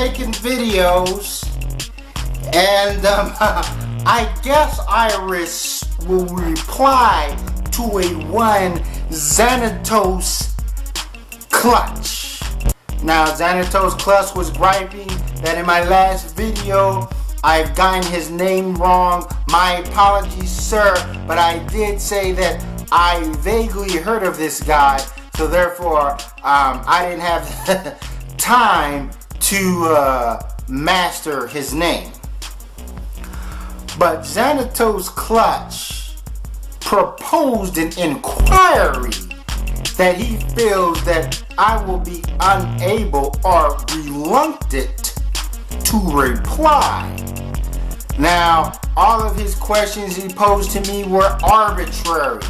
making videos, and I guess Iris will reply to a one Xanatos Klutch. Now, Xanatos Klutch was griping that in my last video I've gotten his name wrong. My apologies, sir, but I did say that I vaguely heard of this guy, so therefore I didn't have time to master his name. But Xanatos Klutch proposed an inquiry that he feels that I will be unable or reluctant to reply. Now, all of his questions he posed to me were arbitrary.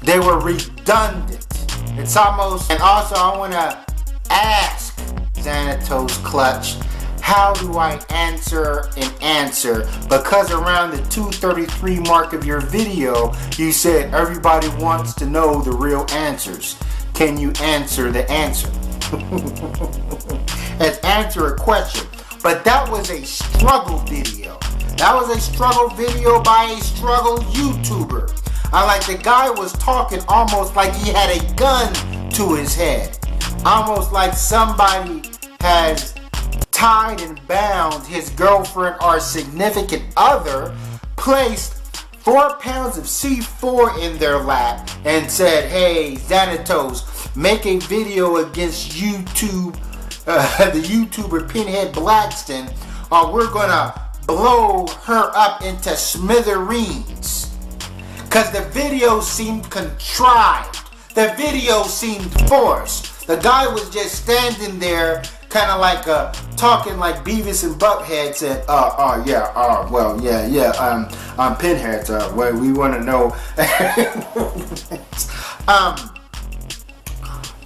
They were redundant. It's almost, and also I want to ask Xanatos Klutch, how do I answer an answer? Because around the 2:33 mark of your video, you said everybody wants to know the real answers. Can you answer the answer? Let's answer a question. But that was a struggle video. That was a struggle video by a struggle YouTuber. Like the guy was talking almost like he had a gun to his head. Almost like somebody has tied and bound his girlfriend or significant other, placed 4 pounds of C4 in their lap and said, hey, Xanatos, make a video against YouTube, the YouTuber Pinhead Blackston, or we're gonna blow her up into smithereens. Cause the video seemed contrived. The video seemed forced. The guy was just standing there kind of like talking like Beavis and Butthead, said, I'm Pinhead, well, we want to know.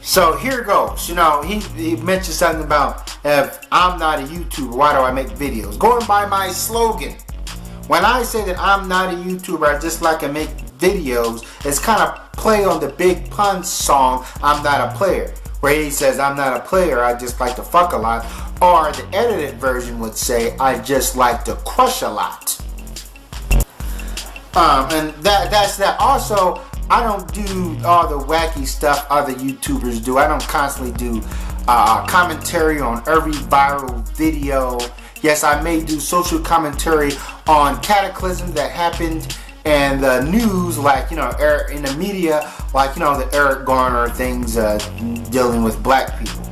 So here goes. You know, he mentioned something about, if I'm not a YouTuber, why do I make videos? Going by my slogan. When I say that I'm not a YouTuber, I just like to make videos, it's kind of play on the Big Pun song, I'm Not a Player, where he says, I'm not a player, I just like to fuck a lot. Or the edited version would say, I just like to crush a lot. And that's that. Also, I don't do all the wacky stuff other YouTubers do. I don't constantly do commentary on every viral video. Yes, I may do social commentary on cataclysms that happened in the news, like, you know, in the media, like, you know, the Eric Garner things dealing with black people.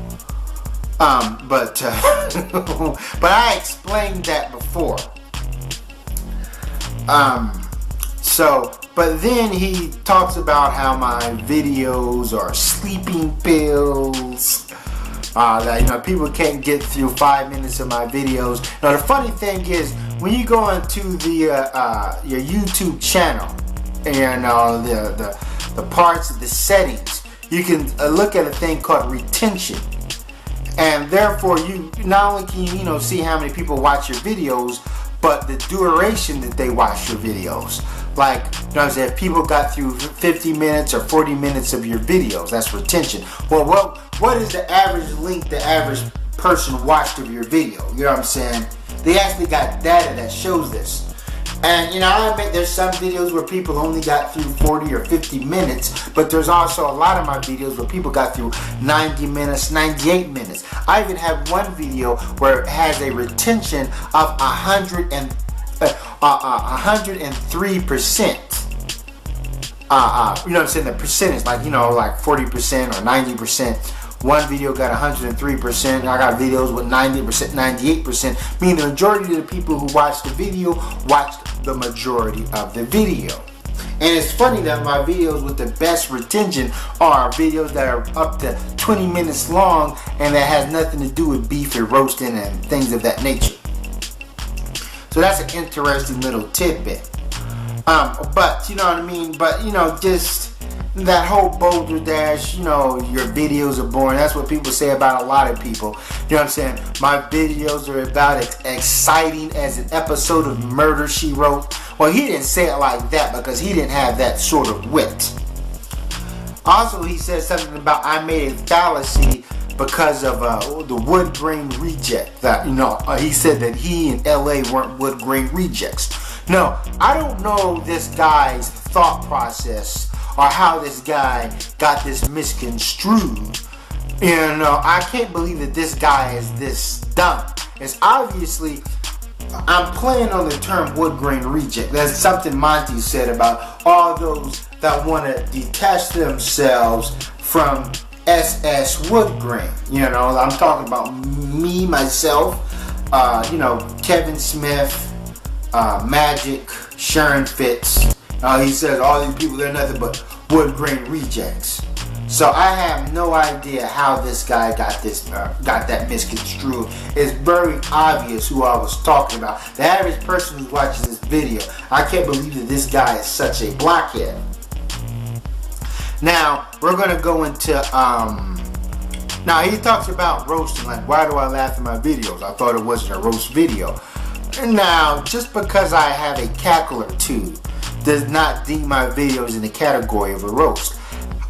But I explained that before. But then he talks about how my videos are sleeping pills. That, you know, people can't get through 5 minutes of my videos. Now the funny thing is, when you go into the your YouTube channel and the parts of the settings, you can look at a thing called retention, and therefore you not only can you know see how many people watch your videos, but the duration that they watch your videos. Like, you know what I'm saying, if people got through 50 minutes or 40 minutes of your videos, that's retention. Well, what is the average length the average person watched of your video? You know what I'm saying? They actually got data that shows this. And, you know, I admit there's some videos where people only got through 40 or 50 minutes, but there's also a lot of my videos where people got through 90 minutes, 98 minutes. I even have one video where it has a retention of 103%. You know what I'm saying? The percentage, like, you know, like 40% or 90%. One video got 103%. I got videos with 90%, 98%. Meaning the majority of the people who watched the video watched the majority of the video. And it's funny that my videos with the best retention are videos that are up to 20 minutes long and that has nothing to do with beef and roasting and things of that nature. So that's an interesting little tidbit. But you know what I mean? But you know, just that whole Boulder Dash, you know, your videos are boring. That's what people say about a lot of people. You know what I'm saying? My videos are about exciting as an episode of Murder, She Wrote. Well, he didn't say it like that because he didn't have that sort of wit. Also, he said something about I made a fallacy because of the wood grain reject. That he said that he and LA weren't wood grain rejects. No, I don't know this guy's thought process or how this guy got this misconstrued. I can't believe that this guy is this dumb. It's obviously, I'm playing on the term wood grain reject. That's something Monty said about all those that want to detach themselves from SS wood grain. I'm talking about me, myself, Kevin Smith, Magic, Sharon Fitz. He says all these people, they're nothing but wood grain rejects. So I have no idea how this guy got that misconstrued. It's very obvious who I was talking about. The average person who's watching this video, I can't believe that this guy is such a blockhead. Now we're gonna go into now he talks about roasting, like why do I laugh at my videos? I thought it wasn't a roast video. Now just because I have a cackle or two does not deem my videos in the category of a roast.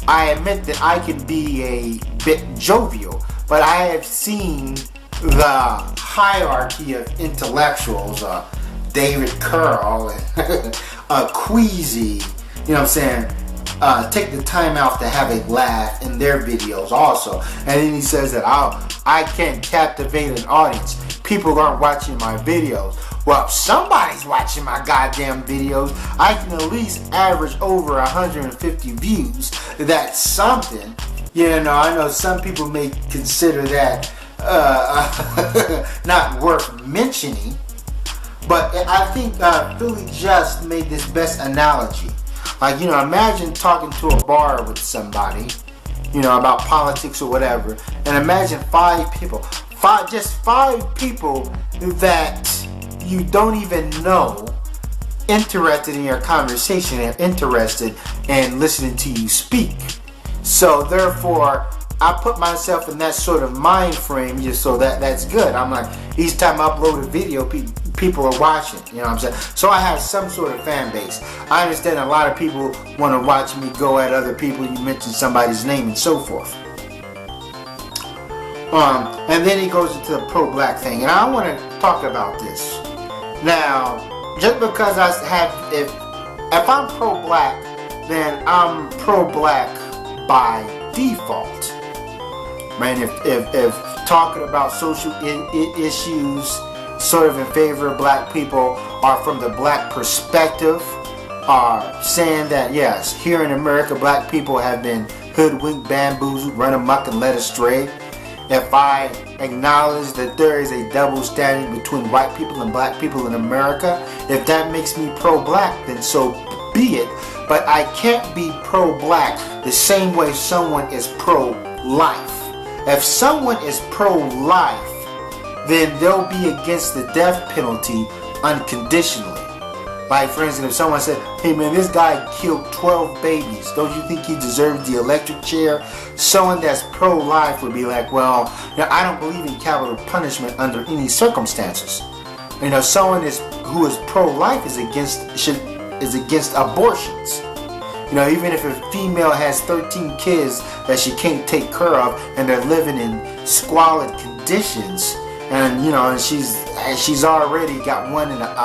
I admit that I can be a bit jovial, but I have seen the hierarchy of intellectuals, David Curl and Queasy, take the time out to have a laugh in their videos also. And then he says that I can't captivate an audience. People aren't watching my videos. Well, somebody's watching my goddamn videos. I can at least average over 150 views. That's something. I know some people may consider that not worth mentioning. But I think Philly just made this best analogy. Like, imagine talking to a bar with somebody, about politics or whatever. And imagine five people that you don't even know interested in your conversation and interested in listening to you speak. So therefore, I put myself in that sort of mind frame just so that's good. I'm like, each time I upload a video, people are watching. You know what I'm saying? So I have some sort of fan base. I understand a lot of people want to watch me go at other people. You mention somebody's name and so forth. And then he goes into the pro-black thing, and I want to talk about this. Now, just because if I'm pro-black, then I'm pro-black by default. Man, if talking about social issues sort of in favor of black people are from the black perspective, are saying that yes, here in America black people have been hoodwinked, bamboozled, run amok and led astray. If I acknowledge that there is a double standard between white people and black people in America, if that makes me pro-black, then so be it. But I can't be pro-black the same way someone is pro-life. If someone is pro-life, then they'll be against the death penalty unconditionally. Like, for instance, if someone said, hey man, this guy killed 12 babies, don't you think he deserves the electric chair? Someone that's pro-life would be like, well, I don't believe in capital punishment under any circumstances. Someone who is pro-life is against abortions. Even if a female has 13 kids that she can't take care of and they're living in squalid conditions, and she's already got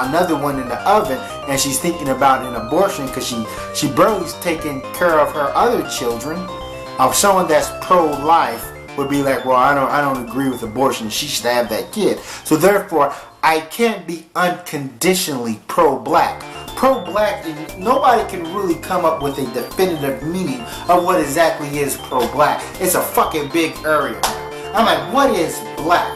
another one in the oven, and she's thinking about an abortion because she barely's taking care of her other children. Someone that's pro-life would be like, well, I don't agree with abortion. She should have that kid. So therefore, I can't be unconditionally pro-black. Pro-black, nobody can really come up with a definitive meaning of what exactly is pro-black. It's a fucking big area. I'm like, what is black?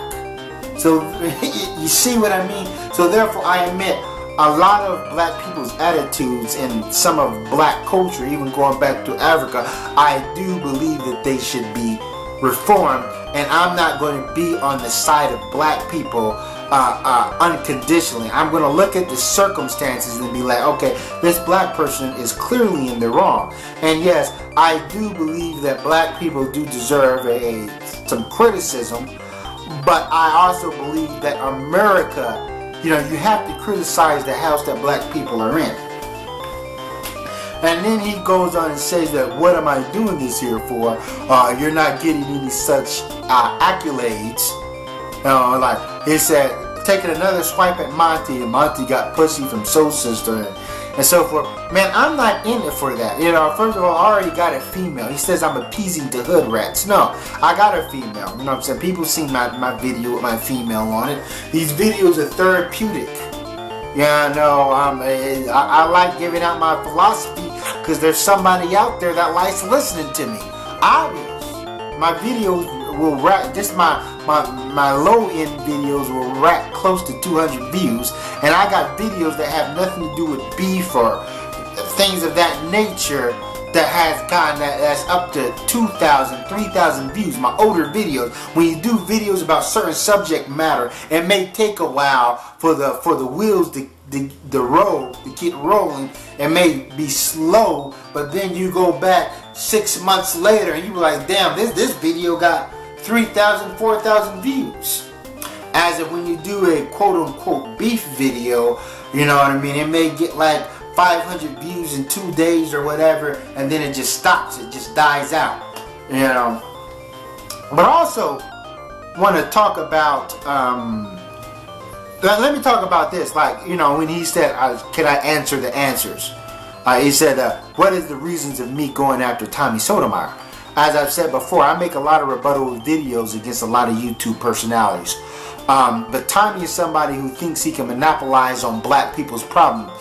So you see what I mean? So therefore, I admit a lot of black people's attitudes and some of black culture, even going back to Africa, I do believe that they should be reformed, and I'm not going to be on the side of black people unconditionally. I'm going to look at the circumstances and be like, okay, this black person is clearly in the wrong. And yes, I do believe that black people do deserve some criticism, but I also believe that America, you have to criticize the house that black people are in. And then he goes on and says that, what am I doing this here for? You're not getting any such accolades. Like he said, taking another swipe at Monty, and Monty got pussy from Soul Sister and so forth. Man, I'm not in it for that. First of all, I already got a female. He says I'm appeasing the hood rats. No, I got a female. You know what I'm saying? People see my video with my female on it. These videos are therapeutic. Yeah, no, I like giving out my philosophy because there's somebody out there that likes listening to me. Obvious. My videos will rack, just my low-end videos will rack close to 200 views, and I got videos that have nothing to do with beef or things of that nature that has gotten that's up to 2,000, 3,000 views. My older videos, when you do videos about certain subject matter, it may take a while for the wheels to get rolling. It may be slow, but then you go back 6 months later and you be like, damn, this video got 3,000, 4,000 views. As if when you do a quote-unquote beef video, you know what I mean, it may get like 500 views in 2 days or whatever, and then it just stops, it just dies out, But I also want to talk about, let me talk about this, like, when he said, can I answer the answers? He said, what is the reasons of me going after Tommy Sotomayor? As I've said before, I make a lot of rebuttal videos against a lot of YouTube personalities. But Tommy is somebody who thinks he can monopolize on black people's problems.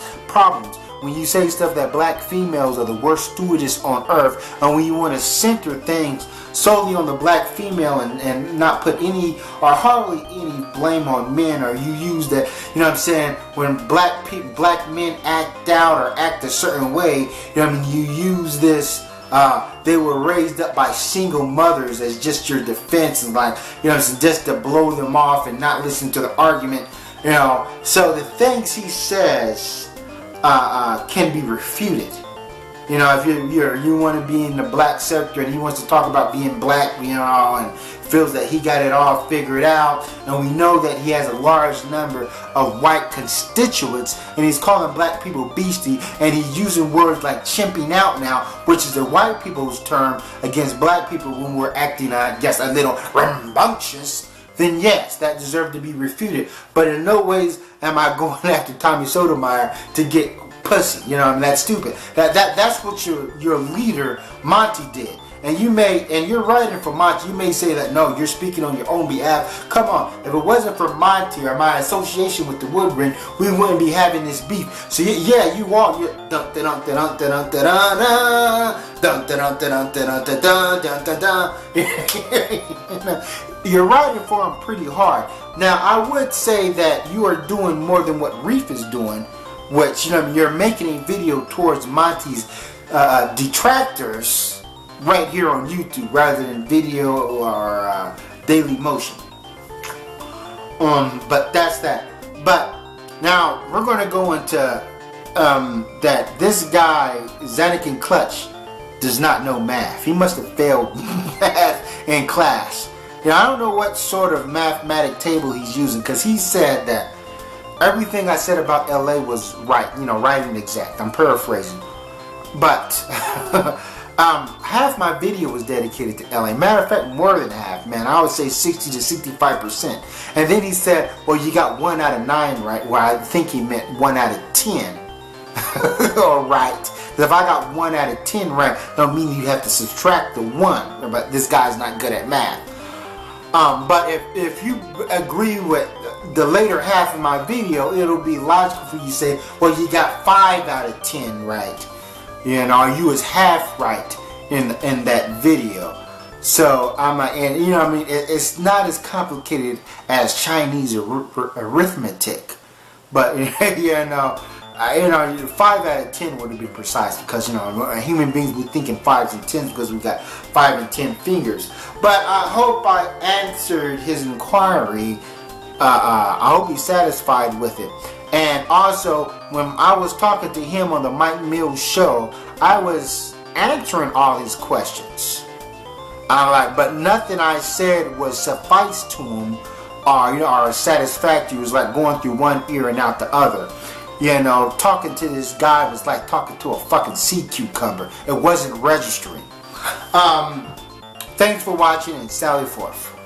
When you say stuff that black females are the worst stewardess on earth, and when you want to center things solely on the black female and not put any or hardly any blame on men, or you use that, you know what I'm saying, when black men act out or act a certain way, you use this, they were raised up by single mothers as just your defense, and like, just to blow them off and not listen to the argument, so the things he says can be refuted. If you want to be in the black sector and he wants to talk about being black, and feels that he got it all figured out, and we know that he has a large number of white constituents, and he's calling black people beastie, and he's using words like chimping out now, which is the white people's term against black people when we're acting, a little rambunctious, then yes, that deserves to be refuted. But in no ways am I going after Tommy Sotomayor to get pussy. That's stupid. That's what your leader Monty did. And you're writing for Monty, you may say that no, you're speaking on your own behalf. Come on, if it wasn't for Monty or my association with the Woodring, we wouldn't be having this beef. So yeah, you are. You're writing for him pretty hard. Now, I would say that you are doing more than what Reef is doing, which, you're making a video towards Monty's detractors right here on YouTube rather than video or Daily Motion. But that's that. But now we're going to go into that this guy, Xanatos Klutch, does not know math. He must have failed math in class. I don't know what sort of mathematic table he's using, because he said that everything I said about LA was right, right and exact. I'm paraphrasing. But half my video was dedicated to LA. Matter of fact, more than half, man. I would say 60 to 65%. And then he said, well, you got 1 out of 9 right, where I think he meant 1 out of 10. All right. Because if I got 1 out of 10 right, don't mean you have to subtract the 1. But this guy's not good at math. But if you agree with the later half of my video, it'll be logical for you to say, well, you got 5 out of 10 right. You was half right in that video. So it's not as complicated as Chinese arithmetic. But 5 out of 10 would be precise, because human beings be thinking 5s and 10s because we got 5 and 10 fingers. But I hope I answered his inquiry. I hope he's satisfied with it. And also, when I was talking to him on the Mike Mills show, I was answering all his questions. But nothing I said was suffice to him or satisfactory. It was like going through one ear and out the other. You know, talking to this guy was like talking to a fucking sea cucumber. It wasn't registering. Thanks for watching and Sally forth.